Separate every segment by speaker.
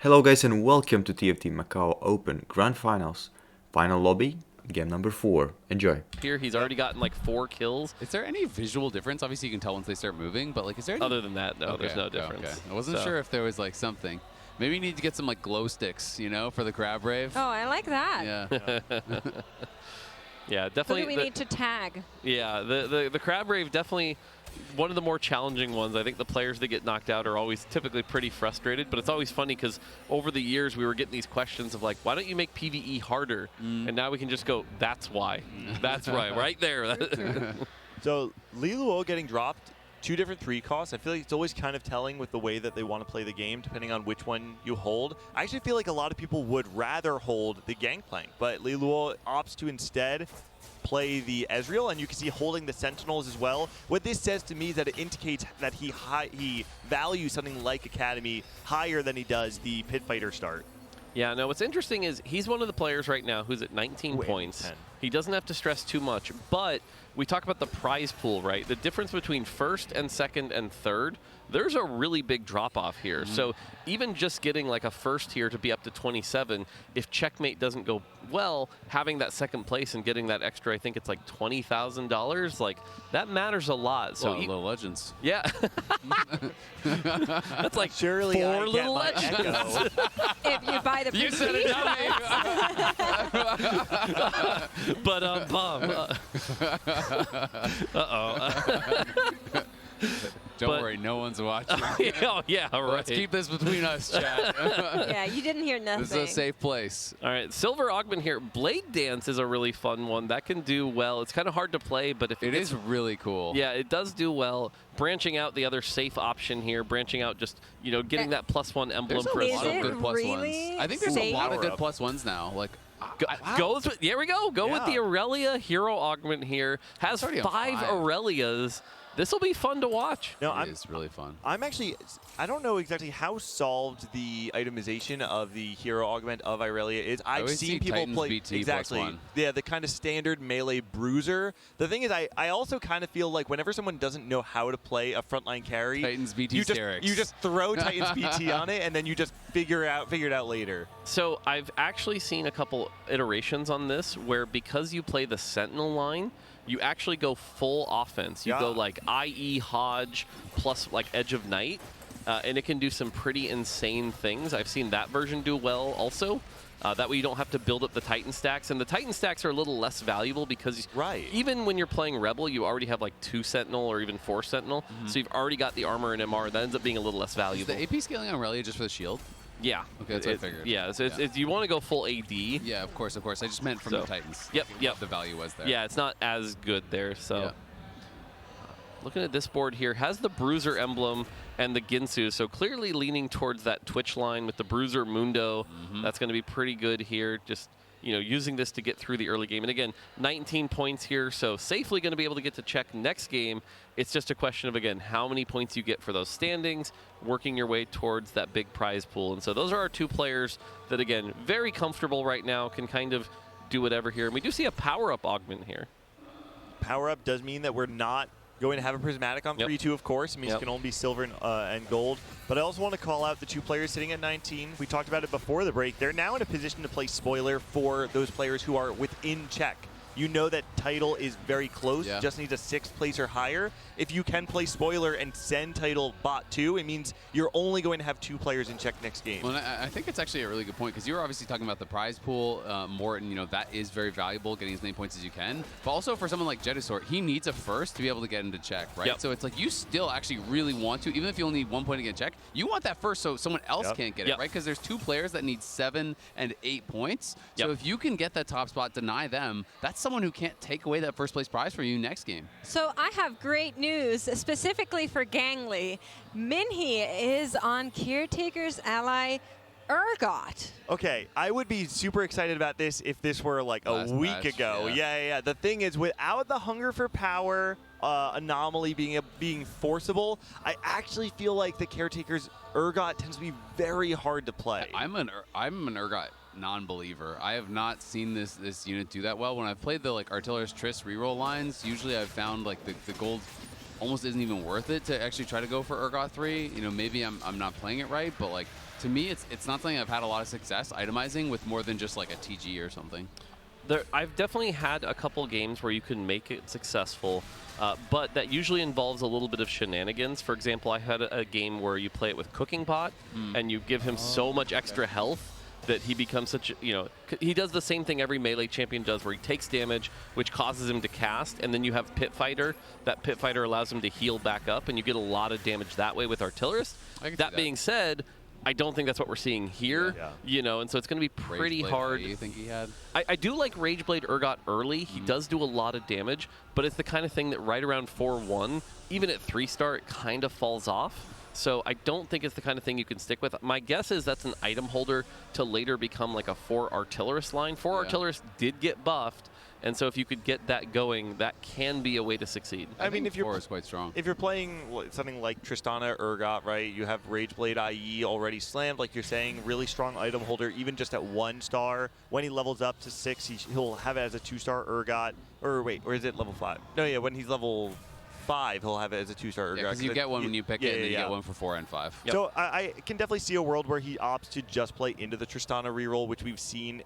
Speaker 1: Hello guys and welcome to TFT Macao Open Grand Finals. Final lobby, game number 4. Enjoy.
Speaker 2: Here he's already gotten like 4 kills.
Speaker 3: Is there any visual difference? Obviously you can tell once they start moving, but like is there any...
Speaker 2: Other than that, no, there's no difference.
Speaker 3: Okay. I wasn't sure if there was like something. Maybe you need to get some like glow sticks, you know, for the crab rave.
Speaker 4: Oh, I like that.
Speaker 3: Yeah.
Speaker 2: Yeah, definitely.
Speaker 4: Who do we need to tag?
Speaker 2: Yeah, the crab rave definitely one of the more challenging ones. I think the players that get knocked out are always typically pretty frustrated, but it's always funny because over the years we were getting these questions of like, why don't you make PvE harder? And now we can just go, that's why. That's right there.
Speaker 5: So Li Luo getting dropped, 2 different 3 costs. I feel like it's always kind of telling with the way that they want to play the game, depending on which one you hold. I actually feel like a lot of people would rather hold the Gangplank, but Li Luo opts to instead play the Ezreal, and you can see holding the Sentinels as well. What this says to me is that it indicates that he values something like Academy higher than he does the Pit Fighter start.
Speaker 2: Yeah, no, what's interesting is he's one of the players right now who's at 19 points.
Speaker 5: 10.
Speaker 2: He doesn't have to stress too much, but we talk about the prize pool, right? The difference between first and second and third, there's a really big drop-off here. So even just getting like a first here to be up to 27, if checkmate doesn't go well, having that second place and getting that extra, I think it's like $20,000, like that matters a lot. So
Speaker 3: Little Legends.
Speaker 2: yeah. That's like
Speaker 5: Surely
Speaker 2: 4
Speaker 5: I get
Speaker 2: little
Speaker 5: my
Speaker 2: legends.
Speaker 5: Echo.
Speaker 4: If you buy the
Speaker 3: You said it, dummy.
Speaker 2: But
Speaker 3: Don't
Speaker 2: But-
Speaker 3: worry, no one's watching.
Speaker 2: oh yeah, right.
Speaker 3: Let's keep this between us, chat.
Speaker 4: Yeah, you didn't hear nothing.
Speaker 3: This is a safe place.
Speaker 2: All right, Silver Augment here. Blade Dance is a really fun one. That can do well. It's kind of hard to play, but if
Speaker 3: It
Speaker 2: gets-
Speaker 3: is really cool.
Speaker 2: Yeah, it does do well. Branching out the other safe option here. Branching out just, you know, getting that +1 emblem
Speaker 3: There's a
Speaker 2: for a
Speaker 4: Is
Speaker 3: lot of
Speaker 4: it
Speaker 3: good
Speaker 2: silver.
Speaker 3: plus
Speaker 4: really
Speaker 3: ones. I think there's a
Speaker 4: safe?
Speaker 3: lot of good
Speaker 5: Power-up.
Speaker 3: +1s now. Like,
Speaker 2: Goes with, there we go. Go with the
Speaker 5: Yeah.
Speaker 2: Aurelia Hero Augment here. Has
Speaker 3: It's already
Speaker 2: 5
Speaker 3: on 5.
Speaker 2: Aurelias. This will be fun to watch.
Speaker 5: No,
Speaker 3: it is really fun.
Speaker 5: I'm actually, I don't know exactly how solved the itemization of the hero augment of Irelia is. I've
Speaker 3: always
Speaker 5: seen
Speaker 3: see
Speaker 5: people
Speaker 3: Titans
Speaker 5: play
Speaker 3: BT
Speaker 5: exactly.
Speaker 3: +1.
Speaker 5: Yeah, the kind of standard melee bruiser. The thing is, I also kind of feel like whenever someone doesn't know how to play a frontline carry,
Speaker 3: Titans BT
Speaker 5: you just
Speaker 3: Sterix.
Speaker 5: you just throw Titans BT on it, and then you just figure it out later.
Speaker 2: So I've actually seen a couple iterations on this where because you play the Sentinel line, you actually go full offense. You go like IE Hodge plus like Edge of Night, and it can do some pretty insane things. I've seen that version do well also. That way you don't have to build up the Titan stacks. And the Titan stacks are a little less valuable because even when you're playing Rebel, you already have like 2 Sentinel or even 4 Sentinel. So you've already got the armor and MR. That ends up being a little less
Speaker 3: Is
Speaker 2: valuable.
Speaker 3: the AP scaling on Aurelia just for the shield?
Speaker 2: Yeah.
Speaker 3: Okay, that's what I figured.
Speaker 2: Yeah, so it's, you want to go full AD.
Speaker 3: Yeah, of course. I just meant from the Titans.
Speaker 2: Yep.
Speaker 3: What the value was there.
Speaker 2: Yeah, it's not as good there. So
Speaker 3: Yeah.
Speaker 2: looking at this board here, has the Bruiser emblem and the Ginsu. So clearly leaning towards that Twitch line with the Bruiser Mundo. That's going to be pretty good here. Just, you know, using this to get through the early game. And again, 19 points here, so safely going to be able to get to check next game. It's just a question of, again, how many points you get for those standings, working your way towards that big prize pool. And so those are our 2 players that, again, very comfortable right now, can kind of do whatever here. And we do see a power-up augment here.
Speaker 5: Power up does mean that we're not going to have a prismatic on 3-2, of course. It means it can only be silver and gold. But I also want to call out the 2 players sitting at 19. We talked about it before the break. They're now in a position to play spoiler for those players who are within check. You know that title is very close, just needs a 6th place or higher. If you can play spoiler and send title bot 2, it means you're only going to have 2 players in check next game.
Speaker 3: Well, I think it's actually a really good point because you were obviously talking about the prize pool, Morton. You know that is very valuable, getting as many points as you can. But also for someone like Jedisort, he needs a first to be able to get into check, right? So it's like you still actually really want to, even if you only need 1 point to get check, you want that first so someone else can't get it, right? Because there's 2 players that need 7 and 8 points. So if you can get that top spot, deny them, that's someone who can't take away that first place prize for you next game.
Speaker 4: So I have great news, specifically for Gangly. Minhee is on Caretaker's ally, Urgot.
Speaker 5: Okay, I would be super excited about this if this were like a week ago. Yeah. The thing is, without the hunger for power, Anomaly being forcible, I actually feel like the Caretaker's Urgot tends to be very hard to play.
Speaker 3: I'm an Urgot non-believer. I have not seen this unit do that well. When I've played the like Artiller's Triss reroll lines, usually I've found like the gold almost isn't even worth it to actually try to go for Urgot 3. You know, maybe I'm not playing it right, but like To me, it's not something I've had a lot of success itemizing with more than just like a TG or something.
Speaker 2: I've definitely had a couple games where you can make it successful, but that usually involves a little bit of shenanigans. For example, I had a game where you play it with Cooking Pot, and you give him so much extra health that he becomes such, he does the same thing every melee champion does, where he takes damage, which causes him to cast, and then you have Pit Fighter. That Pit Fighter allows him to heal back up, and you get a lot of damage that way with Artillerist. That being said, I don't think that's what we're seeing here, and so it's going to be pretty hard.
Speaker 3: You think he had?
Speaker 2: I do like Rageblade Urgot early. He does do a lot of damage, but it's the kind of thing that right around 4-1, even at 3-star, it kind of falls off. So I don't think it's the kind of thing you can stick with. My guess is that's an item holder to later become like a 4 Artillerist line. 4 Artillerist did get buffed, and so if you could get that going, that can be a way to succeed.
Speaker 3: I mean, if you're 4 is quite strong.
Speaker 5: If you're playing something like Tristana Urgot, right, you have Rageblade IE already slammed, like you're saying, really strong item holder, even just at 1 star. When he levels up to 6, he'll have it as a 2-star Urgot. Or is it level 5? No, yeah, when he's level 5, he'll have it as a 2-star Urgot.
Speaker 3: Because you get one when you pick it, and then you get one for 4 and 5.
Speaker 5: Yep. So I can definitely see a world where he opts to just play into the Tristana reroll, which we've seen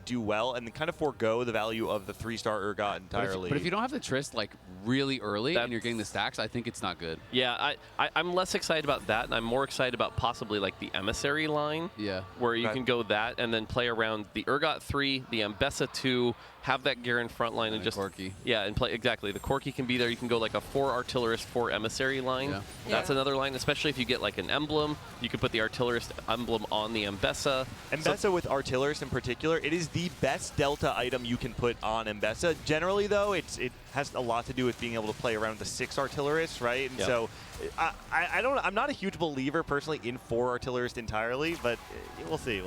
Speaker 5: do well, and then kind of forego the value of the 3-star Urgot entirely.
Speaker 3: But if you don't have the Trist like really early and you're getting the stacks, I think it's not good.
Speaker 2: Yeah, I'm less excited about that, and I'm more excited about possibly like the Emissary line.
Speaker 3: Yeah.
Speaker 2: Where you can go that and then play around the Urgot 3, the Ambessa 2, have that Garen frontline and just
Speaker 3: Corki.
Speaker 2: Yeah, and play exactly. The Corki can be there. You can go like a 4 Artillerist, 4 Emissary line.
Speaker 3: Yeah.
Speaker 2: That's another line, especially if you get like an emblem. You can put the Artillerist emblem on the Ambessa.
Speaker 5: Ambessa with Artillerist in particular, it is the best Delta item you can put on Ambessa. Generally, though, it has a lot to do with being able to play around the 6 Artillerist, right? And so I'm not a huge believer personally in 4 Artillerist entirely, but we'll see.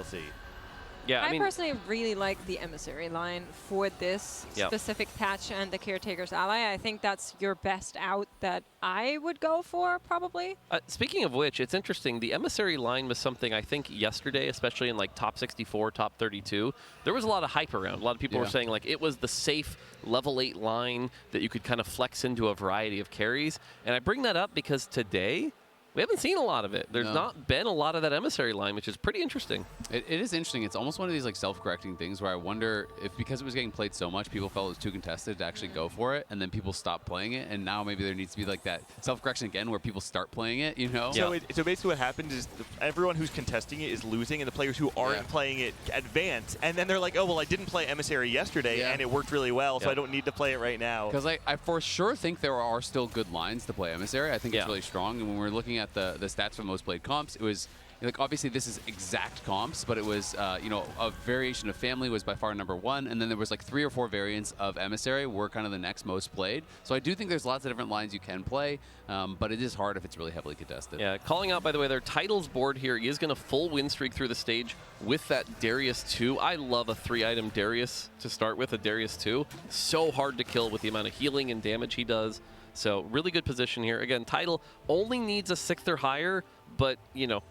Speaker 2: Yeah,
Speaker 4: I personally really like the Emissary line for this specific patch and the Caretaker's Ally. I think that's your best out that I would go for, probably.
Speaker 2: Speaking of which, it's interesting. The Emissary line was something I think yesterday, especially in like top 64, top 32, there was a lot of hype around. A lot of people were saying like it was the safe level 8 line that you could kind of flex into a variety of carries. And I bring that up because today, we haven't seen a lot of it. There's not been a lot of that Emissary line, which is pretty interesting.
Speaker 3: It is interesting. It's almost one of these like self-correcting things where I wonder if because it was getting played so much, people felt it was too contested to actually go for it, and then people stopped playing it, and now maybe there needs to be like that self-correction again where people start playing it,
Speaker 5: So basically what happens is everyone who's contesting it is losing, and the players who aren't playing it advance, and then they're like, oh, well, I didn't play Emissary yesterday, and it worked really well, so I don't need to play it right now.
Speaker 3: Because I for sure think there are still good lines to play Emissary. I think it's really strong, and when we're looking at the stats for most played comps, it was like obviously this is exact comps, but it was a variation of Family was by far #1, and then there was like 3 or 4 variants of Emissary were kind of the next most played. So I do think there's lots of different lines you can play, but it is hard if it's really heavily contested.
Speaker 2: Yeah, calling out by the way, their titles board here. He is going to full win streak through the stage with that Darius 2. I love a 3-item Darius to start with, a Darius 2. So hard to kill with the amount of healing and damage he does. So really good position here. Again, title only needs a 6th or higher, but,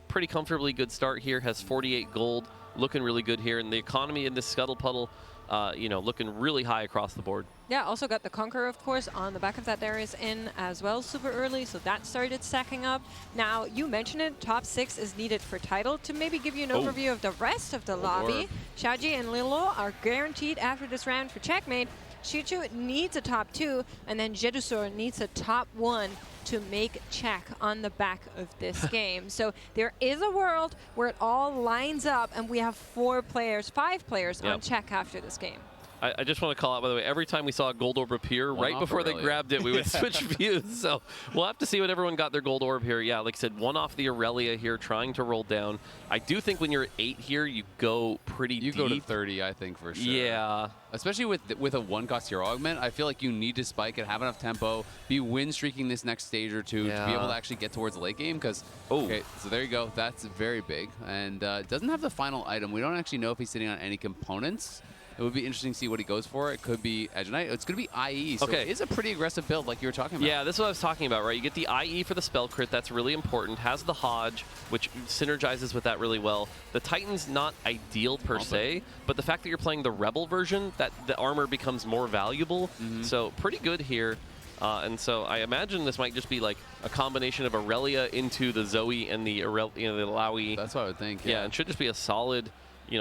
Speaker 2: pretty comfortably good start here. Has 48 gold, looking really good here. And the economy in this Scuttle Puddle, looking really high across the board.
Speaker 4: Yeah, also got the Conqueror, of course, on the back of that Darius in as well, super early, so that started stacking up. Now, you mentioned it, top 6 is needed for title. To maybe give you an overview of the rest of the lobby, Shaji and Lilo are guaranteed after this round for checkmate. Shichu needs a top 2, and then Jedusor needs a top 1 to make check on the back of this game. So there is a world where it all lines up, and we have 5 players on check after this game.
Speaker 2: I just want to call out, by the way, every time we saw a gold orb appear, right before they grabbed it, we would switch views. So we'll have to see what everyone got their gold orb here. Yeah, like I said, 1 off the Aurelia here, trying to roll down. I do think when you're at 8 here, you go pretty deep.
Speaker 3: You go to 30, I think, for sure.
Speaker 2: Yeah.
Speaker 3: Especially with a 1-cost hero augment, I feel like you need to spike it, have enough tempo, be win streaking this next stage or 2 to be able to actually get towards the late game. Because, okay, so there you go. That's very big. And doesn't have the final item. We don't actually know if he's sitting on any components. It would be interesting to see what he goes for. It could be Edge Knight. It's going to be IE, so it is a pretty aggressive build like you were talking about.
Speaker 2: Yeah, this is what I was talking about, right? You get the IE for the spell crit. That's really important. Has the Hodge, which synergizes with that really well. The Titan's not ideal per se, but the fact that you're playing the Rebel version, that the armor becomes more valuable. So pretty good here. And so I imagine this might just be like a combination of Aurelia into the Zoe and the the Lowy.
Speaker 3: That's what I would think.
Speaker 2: Yeah, and should just be a solid,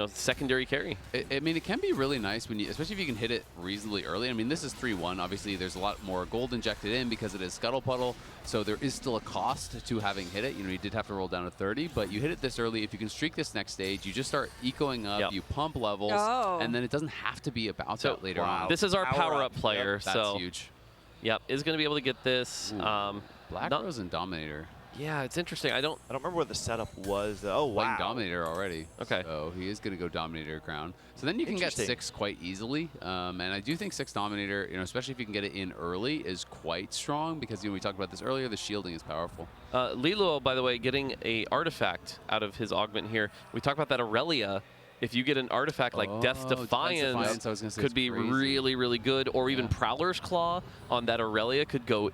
Speaker 2: secondary carry.
Speaker 3: I mean, it can be really nice when you, especially if you can hit it reasonably early. I mean, this is 3-1. Obviously, there's a lot more gold injected in because it is Scuttle Puddle, so there is still a cost to having hit it. You did have to roll down to 30, but you hit it this early. If you can streak this next stage, you just start ecoing up, you pump levels, and then it doesn't have to be about that later on.
Speaker 2: This is our power-up player,
Speaker 3: Yep, that's huge.
Speaker 2: Yep, is going to be able to get this.
Speaker 3: Black Rose and Dominator.
Speaker 2: Yeah, it's interesting. I don't
Speaker 5: remember what the setup was. Oh, wow.
Speaker 3: Playing Dominator already.
Speaker 2: Okay.
Speaker 3: So he is going to go Dominator crown. So then you can get 6 quite easily. And I do think 6 Dominator, especially if you can get it in early, is quite strong because we talked about this earlier. The shielding is powerful.
Speaker 2: Liluo, by the way, getting a artifact out of his augment here. We talked about that Aurelia. If you get an artifact like Death's Defiance, could be really, really good. Or even Prowler's Claw on that Aurelia could go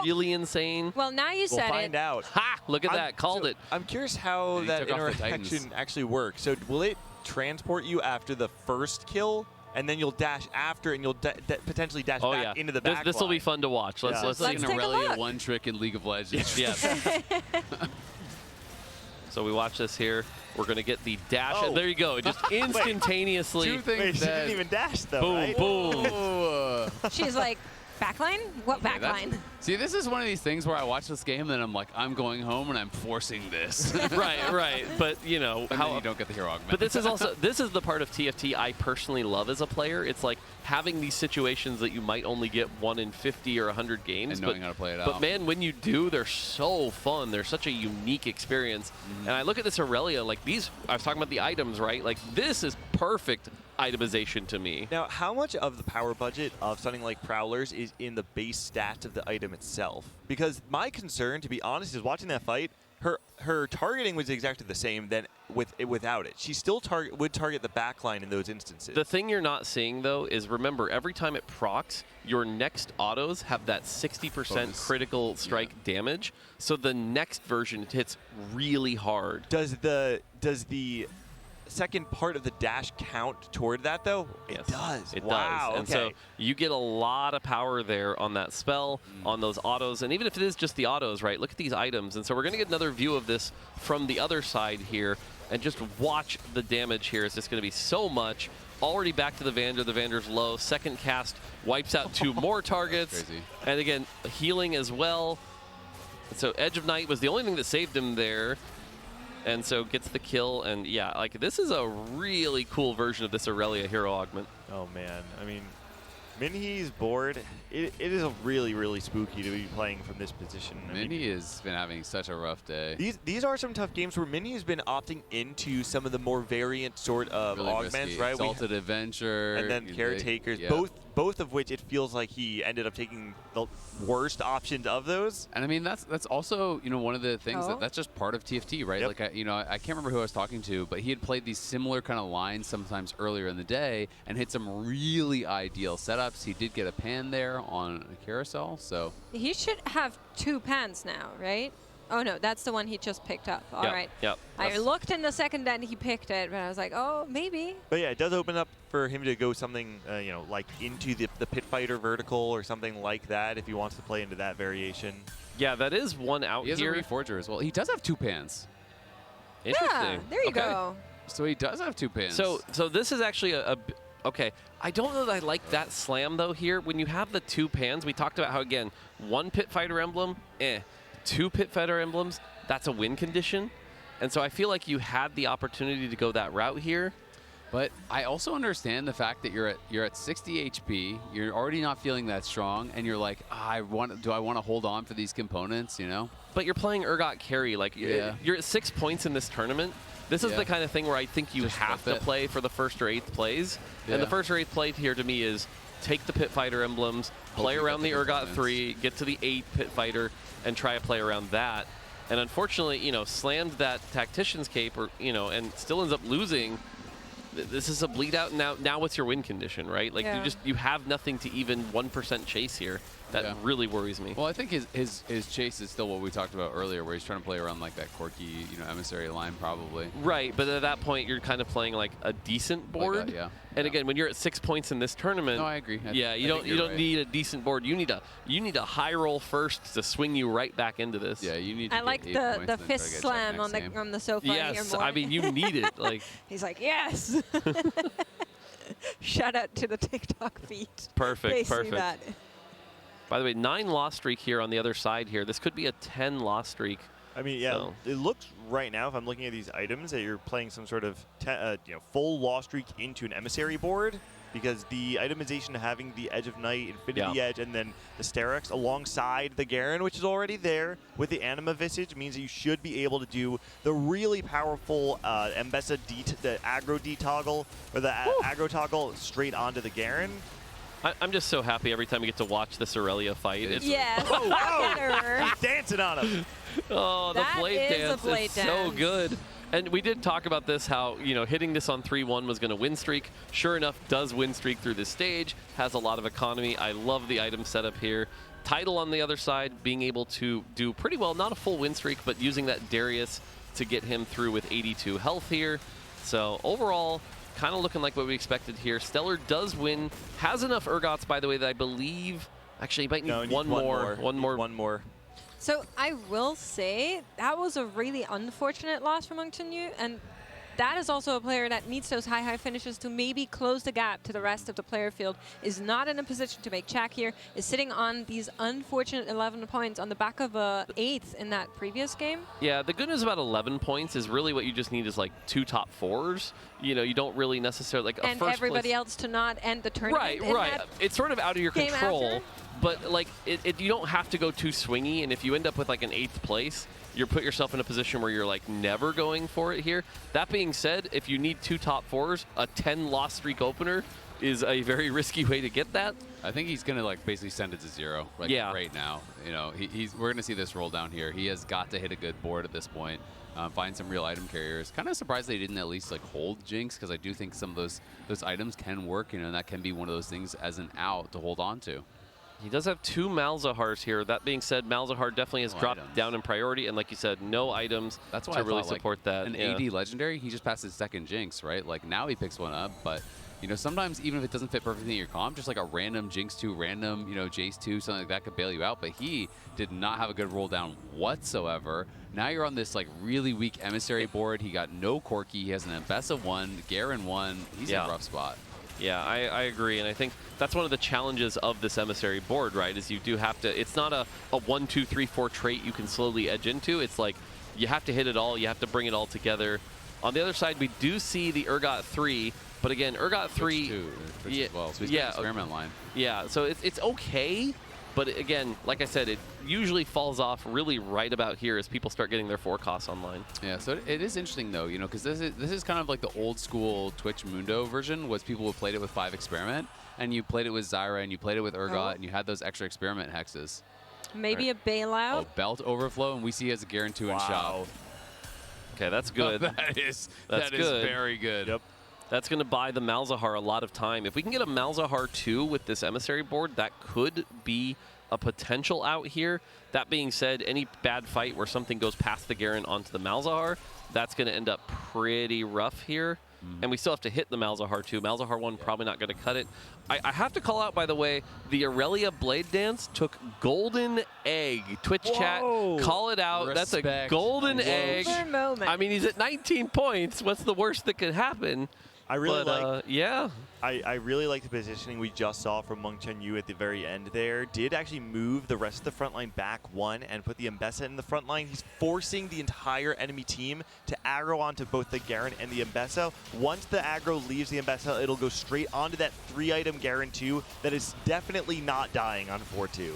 Speaker 2: really insane.
Speaker 4: Well, now you said it.
Speaker 5: We'll find out.
Speaker 2: Ha! Look at that. Called it.
Speaker 5: I'm curious how that interaction actually works. So will it transport you after the first kill? And then you'll dash after, and you'll potentially dash back into the back.
Speaker 2: This will be fun to watch. Let's
Speaker 3: see an
Speaker 4: take
Speaker 3: Aurelia one trick in League of Legends.
Speaker 2: Yes. So we watch this here. We're going to get the dash. And there you go. Just instantaneously.
Speaker 3: Two things
Speaker 5: Wait, she didn't even dash, though,
Speaker 2: boom,
Speaker 5: right?
Speaker 2: boom.
Speaker 4: She's like, backline? What backline?
Speaker 3: See, this is one of these things where I watch this game and I'm like, I'm going home and I'm forcing this.
Speaker 2: right. But,
Speaker 3: how you don't get the hero augment.
Speaker 2: But this is the part of TFT I personally love as a player. It's like having these situations that you might only get 1 in 50 or 100 games.
Speaker 3: And knowing how to play it out.
Speaker 2: But man, when you do, they're so fun. They're such a unique experience. And I look at this Aurelia, like I was talking about the items, right? Like this is perfect itemization to me.
Speaker 5: Now, how much of the power budget of something like Prowlers is in the base stats of the item itself? Because my concern, to be honest, is watching that fight, her targeting was exactly the same than without it. She still would target the backline in those instances.
Speaker 2: The thing you're not seeing, though, is remember, every time it procs, your next autos have that 60% critical strike damage. So the next version hits really hard.
Speaker 5: Does the second part of the dash count toward that, though?
Speaker 2: Yes.
Speaker 5: It does.
Speaker 2: It
Speaker 5: wow,
Speaker 2: does. And
Speaker 5: okay.
Speaker 2: so you get a lot of power there on that spell, on those autos. And even if it is just the autos, right, look at these items. And so we're going to get another view of this from the other side here. And just watch the damage here. It's just going to be so much. Already back to the Vander. The Vander's low. Second cast wipes out 2 more targets.
Speaker 3: Crazy.
Speaker 2: And again, healing as well. And so Edge of Night was the only thing that saved him there. And so gets the kill, and yeah, like this is a really cool version of this Aurelia hero augment.
Speaker 5: Oh man, I mean, Minhee's board, it is really, really spooky to be playing from this position.
Speaker 3: Minhee has been having such a rough day.
Speaker 5: These are some tough games where Minhee has been opting into some of the more variant sort of
Speaker 3: really
Speaker 5: augments,
Speaker 3: risky.
Speaker 5: right?
Speaker 3: Exalted Adventure.
Speaker 5: And then Caretakers, both of which it feels like he ended up taking the worst options of those.
Speaker 3: And I mean, that's also, one of the things that's just part of TFT, right? Like, I can't remember who I was talking to, but he had played these similar kind of lines sometimes earlier in the day and hit some really ideal setups. He did get a pan there on a carousel, so.
Speaker 4: He should have 2 pans now, right? Oh, no, that's the one he just picked up. All right.
Speaker 2: Yep.
Speaker 4: I looked in the second that he picked it, but I was like, oh, maybe.
Speaker 5: But yeah, it does open up for him to go something, like into the pit fighter vertical or something like that if he wants to play into that variation.
Speaker 2: Yeah, that is one out here.
Speaker 3: He has a Reforger as well. He does have 2 pans.
Speaker 2: Interesting.
Speaker 4: Yeah, there you go.
Speaker 3: So he does have 2 pans.
Speaker 2: So this is actually okay. I don't know that I like that slam, though, here. When you have the 2 pans, we talked about how, again, 1 pit fighter emblem, 2 pit fighter emblems, that's a win condition. And so I feel like you had the opportunity to go that route here.
Speaker 3: But I also understand the fact that you're at 60 HP, you're already not feeling that strong, and you're like, do I want to hold on for these components,
Speaker 2: But you're playing Urgot carry. Like, you're at 6 points in this tournament. This is the kind of thing where I think you have to play for the 1st or 8th plays. And the 1st or 8th play here to me is take the pit fighter emblems, play around the Urgot 3, get to the 8 pit fighter, and try to play around that. And unfortunately, slammed that Tactician's Cape, and still ends up losing. This is a bleed out. Now what's your win condition, right? Like you have nothing to even 1% chase here. That really worries me.
Speaker 3: Well, I think his chase is still what we talked about earlier, where he's trying to play around like that quirky, emissary line probably.
Speaker 2: Right, but at that point you're kind of playing like a decent board.
Speaker 3: Like
Speaker 2: And again, when you're at 6 points in this tournament,
Speaker 3: No, I agree.
Speaker 2: You don't need a decent board. You need a high roll first to swing you right back into this.
Speaker 3: Yeah, you need to
Speaker 4: I
Speaker 3: get
Speaker 4: like
Speaker 3: 8
Speaker 4: the
Speaker 3: points and then try to
Speaker 4: fist
Speaker 3: get checked
Speaker 4: slam
Speaker 3: next
Speaker 4: on the
Speaker 3: game.
Speaker 4: on the sofa here
Speaker 2: Yes,
Speaker 4: more.
Speaker 2: I mean you need it. Like
Speaker 4: He's like, yes. Shout out to the TikTok feed.
Speaker 2: Perfect,
Speaker 4: They see
Speaker 2: perfect.
Speaker 4: that.
Speaker 2: By the way, 9 loss streak here on the other side here. This could be a 10 loss streak.
Speaker 5: I mean, yeah,
Speaker 2: So.
Speaker 5: it looks right now, if I'm looking at these items, that you're playing some sort of full loss streak into an emissary board, because the itemization having the Edge of Night, Infinity Edge, and then the Sterex alongside the Garen, which is already there with the Anima Visage, means that you should be able to do the really powerful Mbessa the aggro D-toggle, or the aggro toggle straight onto the Garen.
Speaker 2: I'm just so happy every time we get to watch this Aurelia fight. It's,
Speaker 4: Yes,
Speaker 5: Oh,
Speaker 4: look at her.
Speaker 5: He's dancing on him.
Speaker 2: oh, the
Speaker 4: That
Speaker 2: blade
Speaker 4: is a
Speaker 2: dance
Speaker 4: blade
Speaker 2: is so
Speaker 4: dance.
Speaker 2: good. And we did talk about this, how, hitting this on 3-1 was going to win streak. Sure enough, does win streak through this stage, has a lot of economy. I love the item setup here. Title on the other side, being able to do pretty well, not a full win streak, but using that Darius to get him through with 82 health here. So overall, kind of looking like what we expected here. Stellar does win, has enough Urgots, by the way, that I believe, actually, he might need one more.
Speaker 5: One more.
Speaker 4: So I will say that was a really unfortunate loss for Moncton, and that is also a player that needs those high finishes to maybe close the gap to the rest of the player field, is not in a position to make check here, is sitting on these unfortunate 11 points on the back of a 8th in that previous game.
Speaker 2: Yeah, the good news about 11 points is really what you just need is like 2 top 4s. You don't really necessarily like a
Speaker 4: And
Speaker 2: first
Speaker 4: everybody
Speaker 2: place.
Speaker 4: else to not end the tournament. in
Speaker 2: Right.
Speaker 4: that
Speaker 2: It's sort of out of your
Speaker 4: game
Speaker 2: control,
Speaker 4: after.
Speaker 2: but like you don't have to go too swingy. And if you end up with like an 8th place, you put yourself in a position where you're like never going for it here. That being said, if you need 2 top 4s, a 10 loss streak opener is a very risky way to get that.
Speaker 3: I think he's gonna like basically send it to 0 right now. We're gonna see this roll down here. He has got to hit a good board at this point. Find some real item carriers. Kind of surprised they didn't at least like hold Jinx, because I do think some of those items can work. And that can be one of those things as an out to hold on to.
Speaker 2: He does have 2 Malzahars here. That being said, Malzahar definitely has dropped
Speaker 3: items.
Speaker 2: down in priority, and like you said, no items
Speaker 3: That's why
Speaker 2: to
Speaker 3: I
Speaker 2: really
Speaker 3: thought, like,
Speaker 2: support that.
Speaker 3: An
Speaker 2: Yeah.
Speaker 3: AD legendary, he just passed his 2nd Jinx, right? Like now he picks one up, but sometimes even if it doesn't fit perfectly in your comp, just like a random Jinx 2, random Jace 2, something like that could bail you out. But he did not have a good roll down whatsoever. Now you're on this like really weak emissary board. He got no Corki. He has an Mbessa 1, Garen 1. He's in a rough spot.
Speaker 2: Yeah, I agree, and I think that's one of the challenges of this emissary board, right? Is you do have to. It's not a 1, 2, 3, 4 trait you can slowly edge into. It's like you have to hit it all. You have to bring it all together. On the other side, we do see the Urgot 3, but again, Urgot 3.
Speaker 3: Twitch as well. So he's got an experiment line.
Speaker 2: Yeah, so it's okay, but again, like I said, it usually falls off really right about here as people start getting their 4 costs online.
Speaker 3: Yeah, so it is interesting though, because this is kind of like the old school Twitch Mundo version, was people who played it with 5 experiment, and you played it with Zyra, and you played it with Urgot, and you had those extra experiment hexes.
Speaker 4: Maybe a bailout.
Speaker 3: Oh, belt overflow, and we see as a Garen 2 in shop.
Speaker 2: Okay, that's good.
Speaker 3: that is
Speaker 2: good.
Speaker 3: very good.
Speaker 5: Yep.
Speaker 2: That's going to buy the Malzahar a lot of time. If we can get a Malzahar 2 with this emissary board, that could be a potential out here. That being said, any bad fight where something goes past the Garen onto the Malzahar, that's going to end up pretty rough here. And we still have to hit the Malzahar 2. Malzahar 1 probably not going to cut it. I have to call out, by the way, the Aurelia Blade Dance took golden egg. Twitch chat, call it out.
Speaker 3: Respect.
Speaker 2: That's a golden egg.
Speaker 4: For a moment.
Speaker 2: I mean, he's at 19 points. What's the worst that could happen?
Speaker 5: I really
Speaker 2: I
Speaker 5: really like the positioning we just saw from Meng Chen Yu at the very end there. Did actually move the rest of the front line back 1 and put the Mbessa in the front line. He's forcing the entire enemy team to aggro onto both the Garen and the Mbessa. Once the aggro leaves the Mbessa, it'll go straight onto that 3-item Garen 2 that is definitely not dying on 4-2.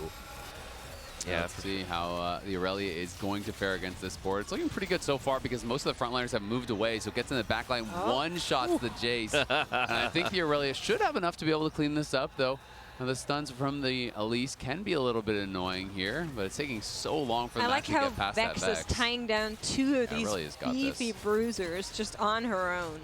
Speaker 3: Yeah, let's see how the Aurelia is going to fare against this board. It's looking pretty good so far because most of the frontliners have moved away, so it gets in the backline, one-shots the Jace. And I think the Aurelia should have enough to be able to clean this up, though. Now, the stuns from the Elise can be a little bit annoying here, but it's taking so long for them to actually get past that
Speaker 4: Vex
Speaker 3: Vex.
Speaker 4: is tying down 2 of these
Speaker 3: Aurelia's got
Speaker 4: beefy
Speaker 3: this.
Speaker 4: bruisers just on her own.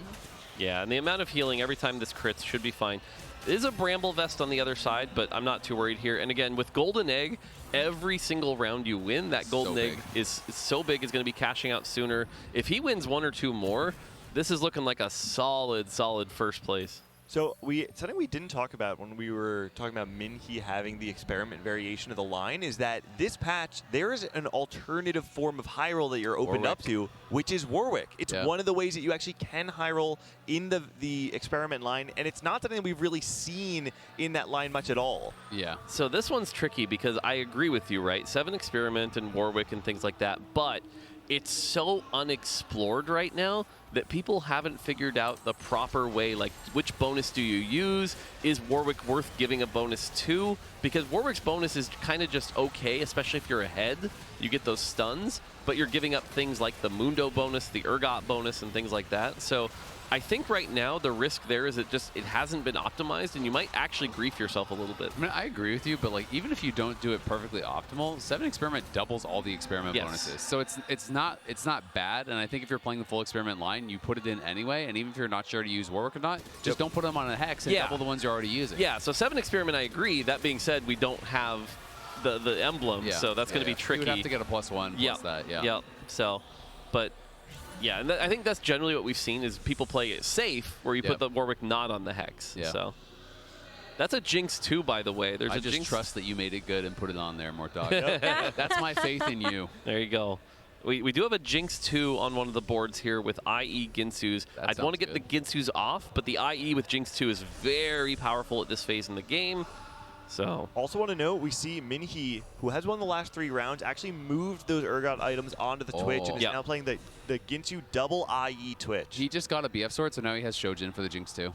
Speaker 2: Yeah, and the amount of healing every time this crits should be fine. There is a Bramble Vest on the other side, but I'm not too worried here. And again, with Golden Egg, every single round you win, that Golden Egg is so big, is going to be cashing out sooner. If he wins 1 or 2 more, this is looking like a solid first place.
Speaker 5: So something we didn't talk about when we were talking about Minhee having the experiment variation of the line is that this patch, there is an alternative form of high roll that you're opened up to, which is Warwick. It's one of the ways that you actually can high roll in the experiment line, and it's not something that we've really seen in that line much at all.
Speaker 3: Yeah.
Speaker 2: So this one's tricky because I agree with you, right? 7 experiment and Warwick and things like that, but it's so unexplored right now that people haven't figured out the proper way, like which bonus do you use? Is Warwick worth giving a bonus to? Because Warwick's bonus is kind of just okay, especially if you're ahead. You get those stuns, but you're giving up things like the Mundo bonus, the Urgot bonus, and things like that. So I think right now the risk there is it hasn't been optimized, and you might actually grief yourself a little bit.
Speaker 3: I mean, I agree with you, but like even if you don't do it perfectly optimal, 7 experiment doubles all the experiment bonuses. So it's not bad, and I think if you're playing the full experiment line, you put it in anyway, and even if you're not sure to use Warwick or not, just don't put them on a hex and double the ones you're already using.
Speaker 2: Yeah, so 7 experiment, I agree. That being said, we don't have the emblem, so that's going to be tricky.
Speaker 3: You would have to get a +1 plus that,
Speaker 2: Yep. So, but yeah, and I think that's generally what we've seen is people play it safe, where you put the Warwick not on the hex. So that's a Jinx too, by the way.
Speaker 3: I just trust that you made it good and put it on there, Mortdog. That's my faith in you.
Speaker 2: There you go. We do have a Jinx 2 on one of the boards here with IE Ginsus. I'd want to get the Ginsus off, but the IE with Jinx 2 is very powerful at this phase in the game. So
Speaker 5: also want to note, we see Minhee, who has won the last 3 rounds, actually moved those Urgot items onto the Twitch and is now playing the Ginsu double IE Twitch.
Speaker 3: He just got a BF sword, so now he has Shojin for the Jinx 2.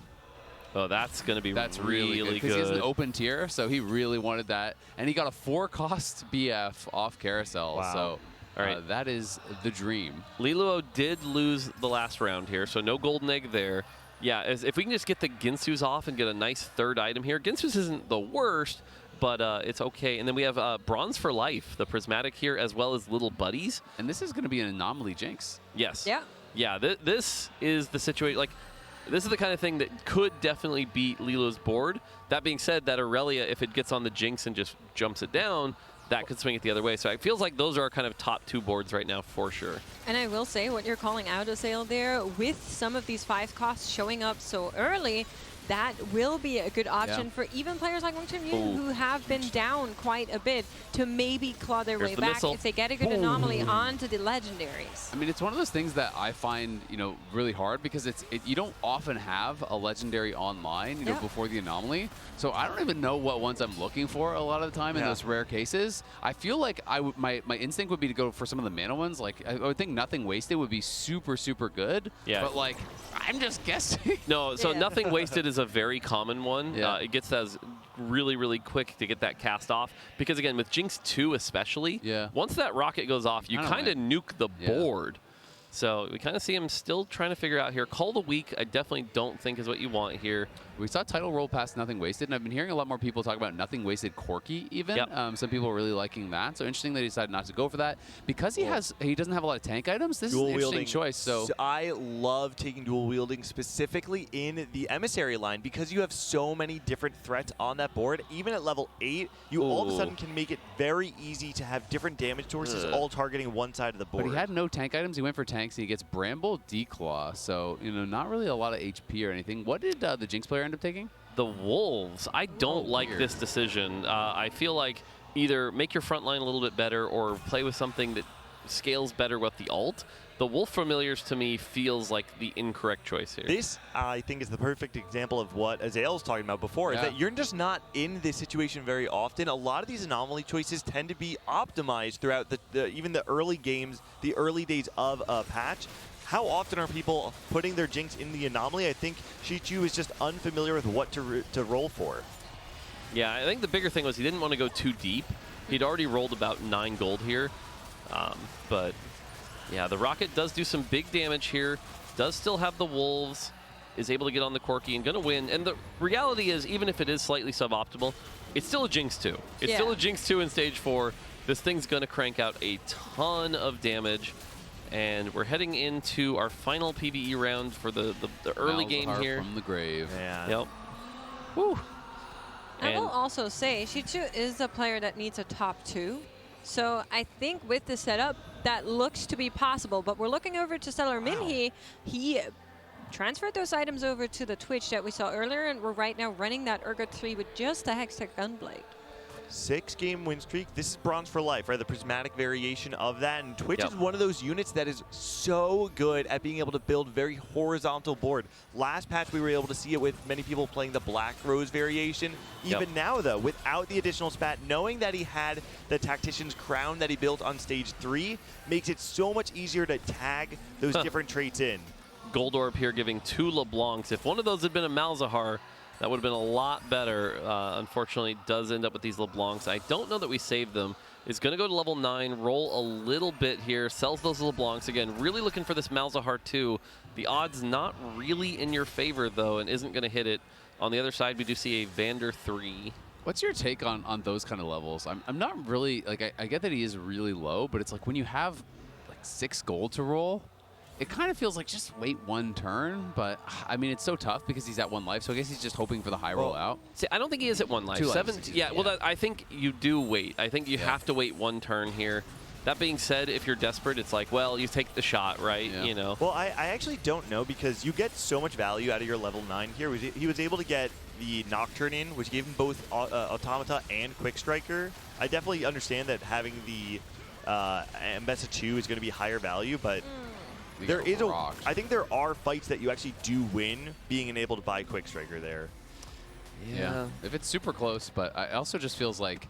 Speaker 2: Oh, that's going to be really good.
Speaker 3: Because he has an open tier, so he really wanted that. And he got a 4-cost BF off Carousel.
Speaker 5: Wow.
Speaker 3: So that is the dream.
Speaker 2: Liluo did lose the last round here, so no golden egg there. Yeah, if we can just get the Ginsus off and get a nice 3rd item here. Ginsus isn't the worst, but it's okay. And then we have Bronze for Life, the Prismatic here, as well as Little Buddies.
Speaker 3: And this is going to be an Anomaly Jinx.
Speaker 2: Yes.
Speaker 4: Yeah.
Speaker 2: Yeah, this is the situation. Like, this is the kind of thing that could definitely beat Lilo's board. That being said, that Aurelia, if it gets on the Jinx and just jumps it down, that could swing it the other way. So it feels like those are our kind of top 2 boards right now for sure.
Speaker 4: And I will say what you're calling out, Azael, there, with some of these 5 costs showing up so early, that will be a good option for even players like Wingchun Yun who have been down quite a bit to maybe claw their way back if they get a good anomaly onto the legendaries.
Speaker 3: I mean, it's one of those things that I find, really hard because you don't often have a legendary online, before the anomaly. So I don't even know what ones I'm looking for a lot of the time in those rare cases. I feel like my instinct would be to go for some of the mana ones. Like I would think Nothing Wasted would be super, super good.
Speaker 2: Yeah.
Speaker 3: But like, I'm just guessing.
Speaker 2: No, so Nothing Wasted is a very common one. It gets as really, really quick to get that cast off. Because again, with Jinx 2 especially, once that rocket goes off, you kind of nuke the board. So we kind of see him still trying to figure out here. Call the Weak, I definitely don't think is what you want here.
Speaker 3: We saw title roll past Nothing Wasted, and I've been hearing a lot more people talk about Nothing Wasted Corki even. Some people are really liking that. So interesting that he decided not to go for that. Because he doesn't have a lot of tank items, this is an interesting choice. So
Speaker 5: I love taking dual wielding specifically in the Emissary line because you have so many different threats on that board. Even at level 8, you all of a sudden can make it very easy to have different damage sources all targeting one side of the board.
Speaker 3: But he had no tank items. He went for tanks, and he gets Bramble, Declaw. So, not really a lot of HP or anything. What did the Jinx player end up taking?
Speaker 2: The Wolves. I don't like this decision. I feel like either make your front line a little bit better or play with something that scales better with the ult. The Wolf Familiars to me feels like the incorrect choice here.
Speaker 5: This, I think, is the perfect example of what Azael was talking about before, is that you're just not in this situation very often. A lot of these anomaly choices tend to be optimized throughout even the early games, the early days of a patch. How often are people putting their Jinx in the anomaly? I think Shichu is just unfamiliar with what to roll for.
Speaker 2: Yeah, I think the bigger thing was he didn't want to go too deep. He'd already rolled about 9 gold here. But yeah, the Rocket does do some big damage here. Does still have the Wolves. Is able to get on the Corki and going to win. And the reality is, even if it is slightly suboptimal, it's still a Jinx 2. It's still a Jinx 2 in stage 4. This thing's going to crank out a ton of damage. And we're heading into our final PvE round for the early game here.
Speaker 3: From the grave.
Speaker 2: Yep. Woo.
Speaker 4: I will also say, Shichu is a player that needs a top 2. So I think with the setup, that looks to be possible. But we're looking over to Stellar Minhee. He transferred those items over to the Twitch that we saw earlier, and we're right now running that Urgot 3 with just a Hextech Gunblade.
Speaker 5: 6-game win streak. This is bronze for life, right? The prismatic variation of that. And Twitch is one of those units that is so good at being able to build very horizontal board. Last patch, we were able to see it with many people playing the Black Rose variation. Even now, though, without the additional spat, knowing that he had the Tactician's Crown that he built on stage 3 makes it so much easier to tag those different traits in.
Speaker 2: Gold Orb here giving 2 LeBlancs. If one of those had been a Malzahar, that would have been a lot better. Unfortunately, does end up with these LeBlancs. I don't know that we saved them. Is going to go to level 9, roll a little bit here, sells those LeBlancs. Again, really looking for this Malzahar 2. The odds not really in your favor, though, and isn't going to hit it. On the other side, we do see a Vander 3.
Speaker 3: What's your take on those kind of levels? I'm not really, like, I get that he is really low, but it's like when you have like 6 gold to roll, it kind of feels like just wait 1 turn, but I mean, it's so tough because he's at 1 life, so I guess he's just hoping for the high roll out.
Speaker 2: See, I don't think he is at 1 life.
Speaker 3: 2
Speaker 2: 7,
Speaker 3: lives,
Speaker 2: yeah, well, I think you do wait. I think you have to wait 1 turn here. That being said, if you're desperate, it's like, well, you take the shot, right? You know.
Speaker 5: Well, I actually don't know because you get so much value out of your level 9 here. He was able to get the Nocturne in, which gave him both Automata and Quick Striker. I definitely understand that having the Ambessa 2 is going to be higher value, but there is I think there are fights that you actually do win being enabled to buy Quick Striker there.
Speaker 3: Yeah. If it's super close, but I also just feels like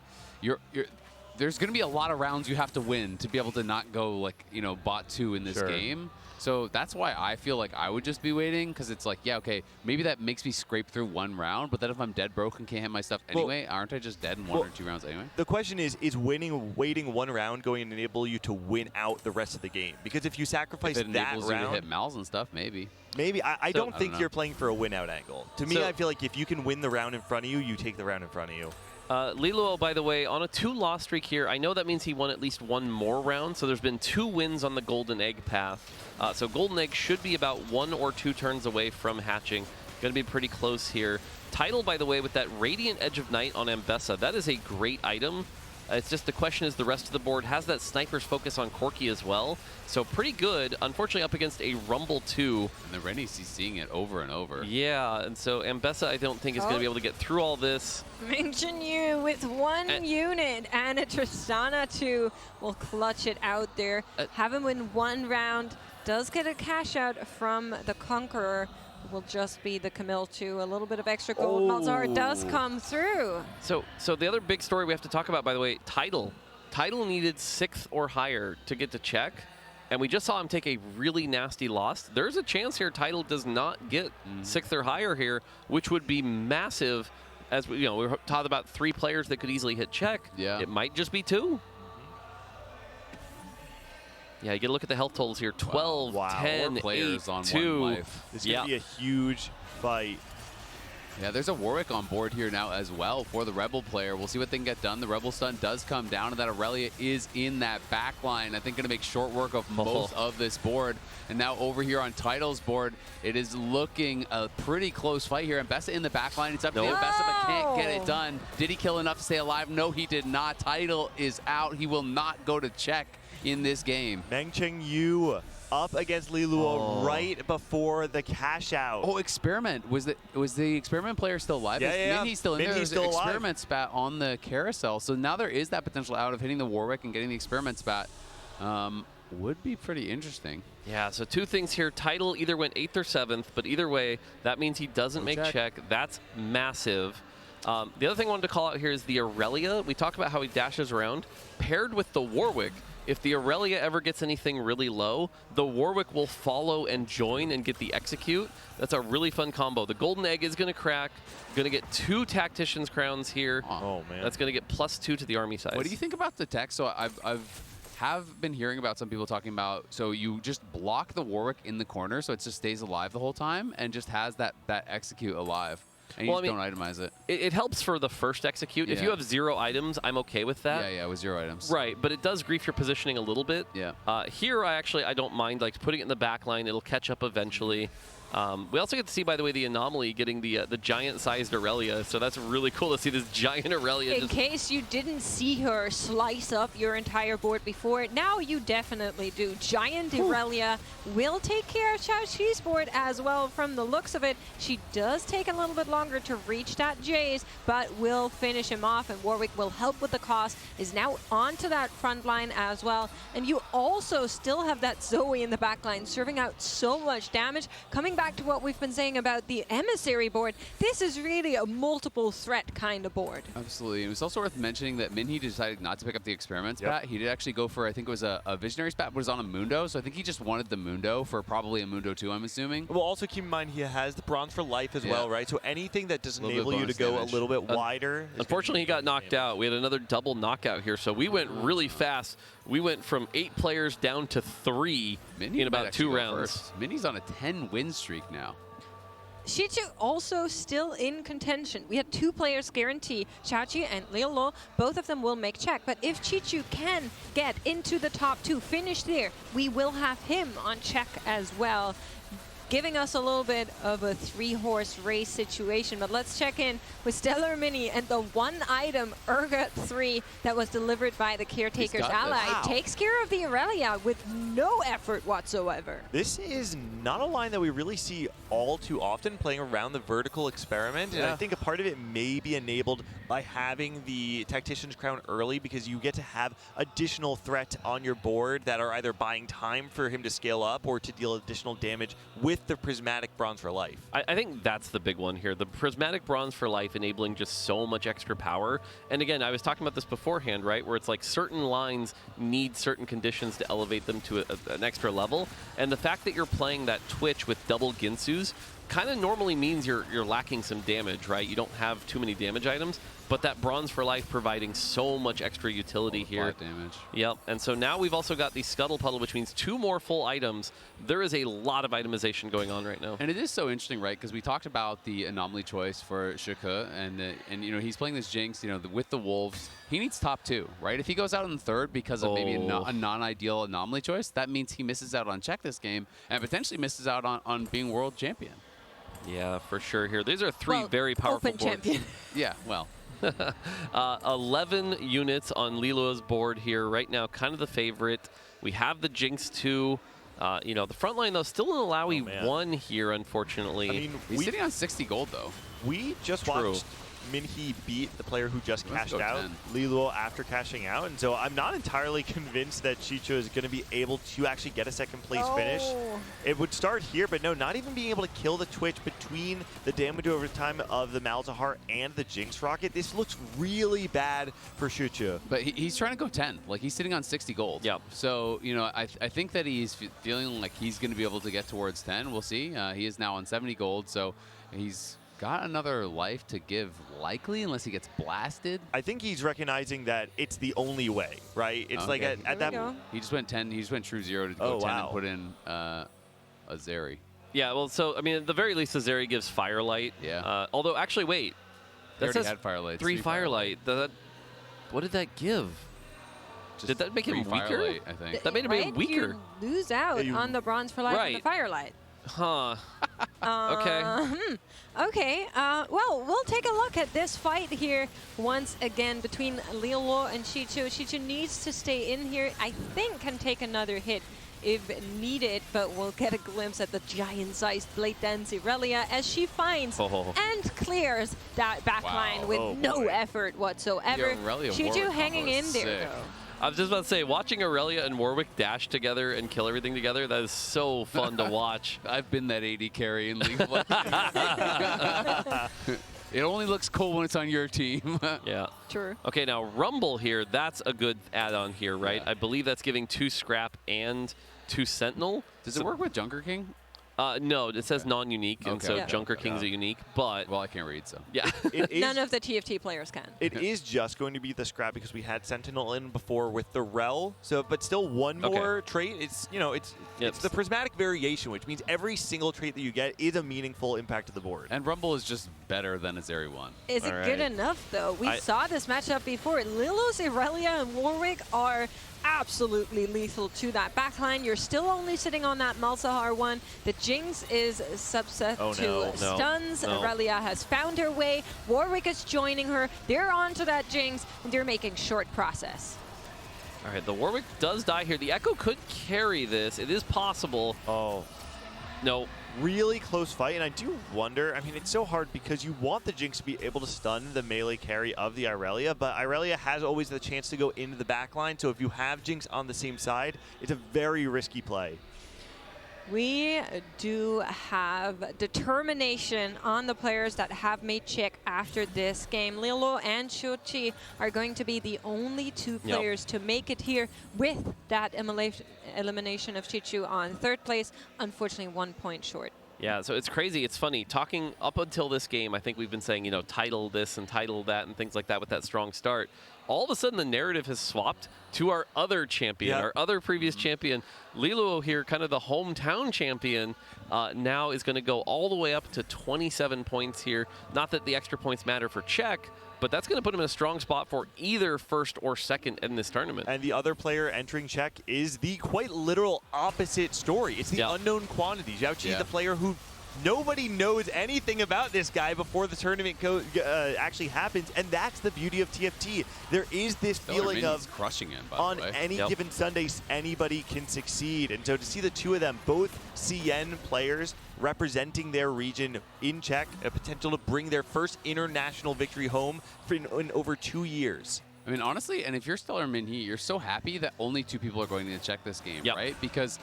Speaker 3: there's going to be a lot of rounds you have to win to be able to not go like, you know, bot 2 in this game. So that's why I feel like I would just be waiting, because it's like, yeah, okay, maybe that makes me scrape through 1 round, but then if I'm dead broke and can't hit my stuff anyway, aren't I just dead in 1 or 2 rounds anyway?
Speaker 5: The question is waiting 1 round going to enable you to win out the rest of the game? Because if you sacrifice
Speaker 3: if it
Speaker 5: that
Speaker 3: enables
Speaker 5: round,
Speaker 3: you to hit Mals and stuff, maybe.
Speaker 5: Maybe. I don't think you're playing for a win out angle. To me, I feel like if you can win the round in front of you, you take the round in front of you.
Speaker 2: Liluo, by the way, on a 2-loss streak here. I know that means he won at least 1 more round, so there's been 2 wins on the Golden Egg path. So Golden Egg should be about 1 or 2 turns away from hatching. Going to be pretty close here. Title, by the way, with that Radiant Edge of Night on Ambessa. That is a great item. It's just the question is the rest of the board has that Sniper's Focus on Corki as well. So pretty good. Unfortunately, up against a Rumble 2.
Speaker 3: And the Rennie's seeing it over and over.
Speaker 2: Yeah, and so Ambessa, I don't think is going to be able to get through all this.
Speaker 4: Mention you with 1 unit, and a Tristana 2 will clutch it out there. Have him win 1 round. Does get a cash out from the Conqueror. Will just be the Camille 2. A little bit of extra gold. Malzahar does come through.
Speaker 2: So the other big story we have to talk about, by the way, Title. Title needed 6th or higher to get to check, and we just saw him take a really nasty loss. There's a chance here Title does not get 6th or higher here, which would be massive. As we were taught about 3 players that could easily hit check.
Speaker 3: Yeah.
Speaker 2: It might just be 2. Yeah, you get a look at the health totals here. 12, 10, 8,
Speaker 3: players on
Speaker 2: 2.
Speaker 3: 1 life.
Speaker 5: This is going to be a huge fight.
Speaker 3: Yeah, there's a Warwick on board here now as well for the Rebel player. We'll see what they can get done. The Rebel stun does come down, and that Aurelia is in that back line. I think going to make short work of most of this board. And now over here on Title's board, it is looking a pretty close fight here. Ambessa in the back line. It's up to Ambessa, but can't get it done. Did he kill enough to stay alive? No, he did not. Title is out. He will not go to check in this game.
Speaker 5: Meng Cheng Yu up against Liluo right before the cash out.
Speaker 3: Oh, Experiment. Was the Experiment player still alive?
Speaker 5: Yeah.
Speaker 3: Minhe's still in there.
Speaker 5: Minhe's
Speaker 3: There's an
Speaker 5: still alive.
Speaker 3: Experiment spat on the carousel. So now there is that potential out of hitting the Warwick and getting the Experiment spat. Would be pretty interesting.
Speaker 2: Yeah, so 2 things here. Title either went 8th or 7th, but either way, that means he doesn't make check. That's massive. The other thing I wanted to call out here is the Aurelia. We talked about how he dashes around. Paired with the Warwick, if the Aurelia ever gets anything really low, the Warwick will follow and join and get the execute. That's a really fun combo. The Golden Egg is going to crack. Going to get 2 Tactician's Crowns here.
Speaker 5: Oh, man.
Speaker 2: That's going to get +2 to the army size.
Speaker 3: What do you think about the tech? So I've been hearing about some people talking about, so you just block the Warwick in the corner so it just stays alive the whole time and just has that execute alive. And you don't itemize it.
Speaker 2: It helps for the first execute. If you have 0 items, I'm okay with that.
Speaker 3: Yeah, with 0 items.
Speaker 2: Right, but it does grief your positioning a little bit.
Speaker 3: Yeah.
Speaker 2: Here, I don't mind like putting it in the back line. It'll catch up eventually. We also get to see, by the way, the Anomaly getting the giant-sized Aurelia, so that's really cool to see this giant Aurelia.
Speaker 4: In case you didn't see her slice up your entire board before, now you definitely do. Giant Aurelia will take care of Xiaoqi's board as well from the looks of it. She does take a little bit longer to reach that Jace, but will finish him off, and Warwick will help with the cost, is now onto that front line as well. And you also still have that Zoe in the back line, serving out so much damage. Coming back to what we've been saying about the Emissary board, this is really a multiple threat kind of board.
Speaker 3: Absolutely. It was also worth mentioning that Minhee decided not to pick up the Experiments bat. He did actually go for, I think it was a Visionary spat, but it was on a Mundo, so I think he just wanted the Mundo for probably a Mundo 2, I'm assuming.
Speaker 5: Well, also keep in mind he has the Bronze for Life as well, right? So anything that does enable you to go
Speaker 3: damage.
Speaker 5: A little bit wider.
Speaker 2: Unfortunately, he got knocked out. We had another double knockout here, so we went really fast. We went from 8 players down to 3
Speaker 3: Minhee
Speaker 2: in about 2 rounds.
Speaker 3: Minnie's on a 10-win streak now.
Speaker 4: Xichu also still in contention. We had 2 players guarantee, Xiaoqi and Liulo. Both of them will make check, but if Xichu can get into the top 2, finish there, we will have him on check as well, giving us a little bit of a 3-horse race situation. But let's check in with Stellar Mini and the one item, Urgot 3, that was delivered by the Caretaker's ally. Takes care of the Aurelia with no effort whatsoever.
Speaker 5: This is not a line that we really see all too often, playing around the vertical experiment. And I think a part of it may be enabled by having the Tactician's Crown early, because you get to have additional threat on your board that are either buying time for him to scale up or to deal additional damage with the Prismatic Bronze for Life.
Speaker 2: I think that's the big one here. The Prismatic Bronze for Life enabling just so much extra power. And again, I was talking about this beforehand, right? Where it's like certain lines need certain conditions to elevate them to an extra level. And the fact that you're playing that Twitch with double Ginsus kind of normally means you're lacking some damage, right? You don't have too many damage items, but that Bronze for Life providing so much extra utility here.
Speaker 3: Damage.
Speaker 2: Yep, and so now we've also got the Scuttle Puddle, which means 2 more full items. There is a lot of itemization going on right now.
Speaker 3: And it is so interesting, right? Because we talked about the Anomaly choice for Shike, and you know, he's playing this Jinx, you know, with the Wolves. He needs top 2, right? If he goes out in 3rd because of maybe a non-ideal Anomaly choice, that means he misses out on check this game and potentially misses out on being world champion.
Speaker 2: Yeah, for sure here. These are 3 very powerful
Speaker 4: Open
Speaker 2: boards.
Speaker 4: champion.
Speaker 3: Yeah, well.
Speaker 2: 11 units on Lilo's board here right now, kind of the favorite. We have the Jinx 2. You know, the front line, though, still an Alawi 1 here, unfortunately.
Speaker 5: I mean,
Speaker 3: he's sitting on 60 gold, though.
Speaker 5: We just watched Minhee beat the player who just cashed out,
Speaker 3: 10.
Speaker 5: Liluo, after cashing out, and so I'm not entirely convinced that Xichu is going to be able to actually get a second place finish. It would start here, but no, not even being able to kill the Twitch between the damage over time of the Malzahar and the Jinx Rocket. This looks really bad for Xichu.
Speaker 3: But he's trying to go 10. Like, he's sitting on 60 gold.
Speaker 2: Yep.
Speaker 3: So, you know, I think that he's feeling like he's going to be able to get towards 10. We'll see. He is now on 70 gold, so he's got another life to give, likely, unless he gets blasted.
Speaker 5: I think he's recognizing that it's the only way, right? It's like at that point.
Speaker 3: He just went 10. He just went true 0 to go 10 and put in a Zeri.
Speaker 2: Yeah, well, so, I mean, at the very least, the Zeri gives Firelight.
Speaker 3: Yeah.
Speaker 2: Although, actually, wait.
Speaker 3: He already had Firelight.
Speaker 2: 3 Firelight. What did that give? Did that make him weaker?
Speaker 3: Firelight, I think.
Speaker 2: That made him weaker.
Speaker 4: You lose out on the Bronze for Life and the Firelight.
Speaker 2: Huh. Okay.
Speaker 4: Okay, well, we'll take a look at this fight here once again between Liulo and Xichu. Xichu needs to stay in here, I think can take another hit if needed, but we'll get a glimpse at the giant-sized Blade Dance Aurelia as she finds and clears that backline with no effort whatsoever. Xichu hanging in there, though.
Speaker 2: I was just about to say, watching Aurelia and Warwick dash together and kill everything together, that is so fun to watch.
Speaker 3: I've been that AD carry in League of Legends. It only looks cool when it's on your team.
Speaker 2: Yeah.
Speaker 4: True.
Speaker 2: Okay, now Rumble here, that's a good add-on here, right?
Speaker 3: Yeah.
Speaker 2: I believe that's giving 2 Scrap and 2 Sentinel.
Speaker 3: Does it work with Junker King?
Speaker 2: No, it says non-unique, and so Junker King's a unique, but...
Speaker 3: Well, I can't read, so...
Speaker 2: Yeah.
Speaker 4: None of the TFT players can.
Speaker 5: It is just going to be the Scrap because we had Sentinel in before with the Rel, so but still one more trait. It's, you know, it's the Prismatic variation, which means every single trait that you get is a meaningful impact to the board.
Speaker 3: And Rumble is just better than a Zeri 1.
Speaker 4: Is it good enough, though? We saw this matchup before. Lilo's Aurelia and Warwick are absolutely lethal to that backline. You're still only sitting on that Malzahar one. The Jinx is subset to stuns. Aurelia has found her way. Warwick is joining her. They're onto that Jinx, and they're making short process.
Speaker 2: All right, the Warwick does die here. The Echo could carry this. It is possible.
Speaker 5: Oh.
Speaker 2: No.
Speaker 5: Really close fight, and I do wonder, I mean, it's so hard because you want the Jinx to be able to stun the melee carry of the Irelia, but Irelia has always the chance to go into the backline, so if you have Jinx on the same side, it's a very risky play.
Speaker 4: We do have determination on the players that have made check after this game. Lilo and Shochi are going to be the only two players to make it here with that elimination of Chichu on third place. Unfortunately, 1 point short.
Speaker 2: Yeah, so it's crazy. It's funny. Talking up until this game, I think we've been saying, you know, title this and title that and things like that with that strong start. All of a sudden, the narrative has swapped to our other champion, our other previous champion. Liluo here, kind of the hometown champion, now is going to go all the way up to 27 points here. Not that the extra points matter for Czech, but that's going to put him in a strong spot for either first or second in this tournament.
Speaker 5: And the other player entering Czech is the quite literal opposite story. It's the unknown quantity. Zhao Qi, the player who nobody knows anything about this guy before the tournament actually happens, and that's the beauty of TFT. There is this feeling of
Speaker 3: crushing him,
Speaker 5: on any given Sunday, anybody can succeed. And so to see the two of them, both CN players representing their region in Czech, a potential to bring their first international victory home in over 2 years.
Speaker 3: I mean, honestly, and if you're Stellar Minhee, you're so happy that only 2 people are going to check this game, right? Because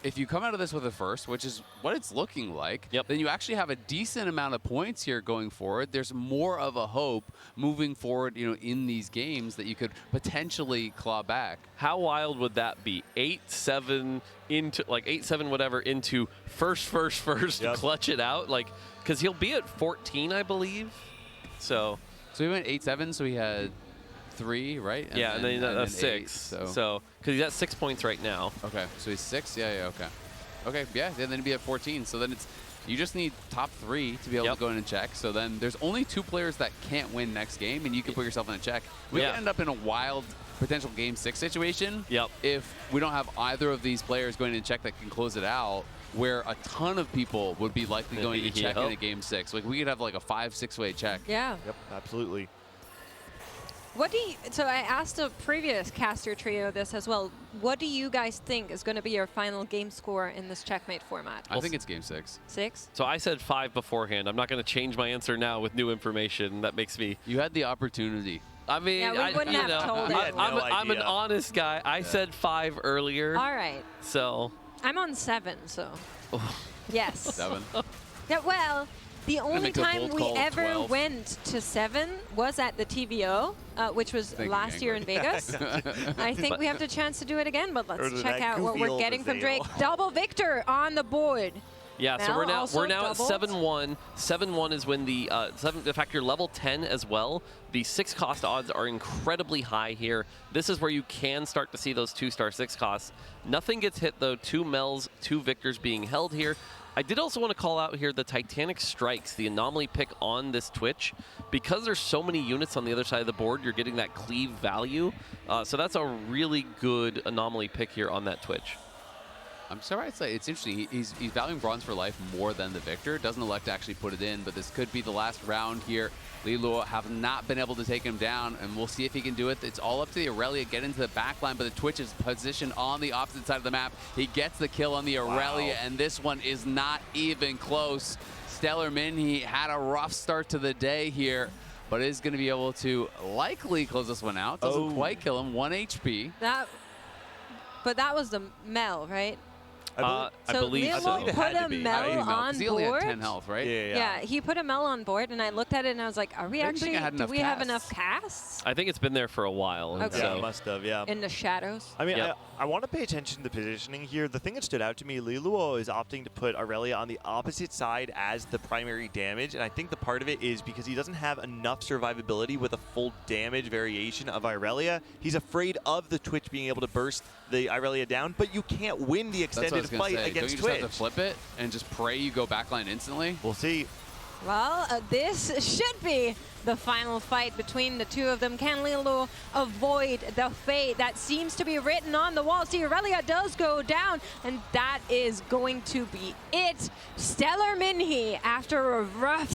Speaker 3: if you come out of this with a first, which is what it's looking like, then you actually have a decent amount of points here going forward. There's more of a hope moving forward, you know, in these games that you could potentially claw back.
Speaker 2: How wild would that be? 8-7 into, like 8-7 whatever, into first, clutch it out, like, because he'll be at 14, I believe. So
Speaker 3: he went 8-7, so he had 3, right?
Speaker 2: And then that's 6. So, because he's at 6 points right now.
Speaker 3: Okay, so he's 6? Yeah, okay. Okay, yeah, then he'd be at 14. So then you just need top 3 to be able to go in and check. So then there's only 2 players that can't win next game, and you can put yourself in a check. We could end up in a wild potential Game 6 situation if we don't have either of these players going in check that can close it out, where a ton of people would be likely going to check in a Game 6. Like, we could have like a 5-6-way check.
Speaker 4: Yeah.
Speaker 5: Yep, absolutely.
Speaker 4: What do you, so I asked the previous caster trio this as well. What do you guys think is going to be your final game score in this checkmate format?
Speaker 3: I think it's Game 6.
Speaker 4: 6?
Speaker 2: So I said 5 beforehand. I'm not going to change my answer now with new information. That makes me...
Speaker 3: You had the opportunity.
Speaker 2: I mean,
Speaker 4: we wouldn't have told it.
Speaker 2: I'm an honest guy. I said 5 earlier.
Speaker 4: All right.
Speaker 2: So...
Speaker 4: I'm on 7, so... Yes.
Speaker 3: 7?
Speaker 4: Yeah, well... The only time we ever
Speaker 3: 12.
Speaker 4: went to 7 was at the TVO, which was last year in Vegas. I think we have the chance to do it again, but let's check out what we're getting from Drake. Double victor on the board.
Speaker 2: Yeah, so we're now at 7-1. 7-1 is when the in fact you're level 10 as well. The 6 cost odds are incredibly high here. This is where you can start to see those 2-star 6 costs. Nothing gets hit though. 2 Mels, 2 Victors being held here. I did also want to call out here the Titanic Strikes, the Anomaly pick on this Twitch. Because there's so many units on the other side of the board, you're getting that cleave value. So that's a really good Anomaly pick here on that Twitch.
Speaker 3: I'm sorry, it's interesting. He's valuing Bronze for Life more than the Victor. Doesn't elect to actually put it in, but this could be the last round here. Liluo have not been able to take him down, and we'll see if he can do it. It's all up to the Aurelia, get into the backline, but the Twitch is positioned on the opposite side of the map. He gets the kill on the Aurelia, and this one is not even close. Stellar Minhee had a rough start to the day here, but is going to be able to likely close this one out. Doesn't quite kill him, 1 HP.
Speaker 4: But that was the Mel, right?
Speaker 2: I believe so.
Speaker 4: Lilo put a Mel on
Speaker 3: he only had
Speaker 4: board.
Speaker 3: 10 health, right?
Speaker 4: Yeah, he put a Mel on board, and I looked at it, and I was like, are we actually, do we have enough casts?
Speaker 2: I think it's been there for a while.
Speaker 4: Okay.
Speaker 5: Yeah, must have,
Speaker 4: In the shadows?
Speaker 5: I mean, I want to pay attention to the positioning here. The thing that stood out to me, Liluo is opting to put Aurelia on the opposite side as the primary damage, and I think the part of it is because he doesn't have enough survivability with a full damage variation of Aurelia. He's afraid of the Twitch being able to burst the Aurelia down, but you can't win the extended fight against Twitch.
Speaker 3: Don't you just have to flip it and just pray you go backline instantly?
Speaker 5: We'll see.
Speaker 4: Well, this should be the final fight between the two of them. Can Lilu avoid the fate that seems to be written on the wall? See, Aurelia does go down, and that is going to be it. Stellar Minhee, after a rough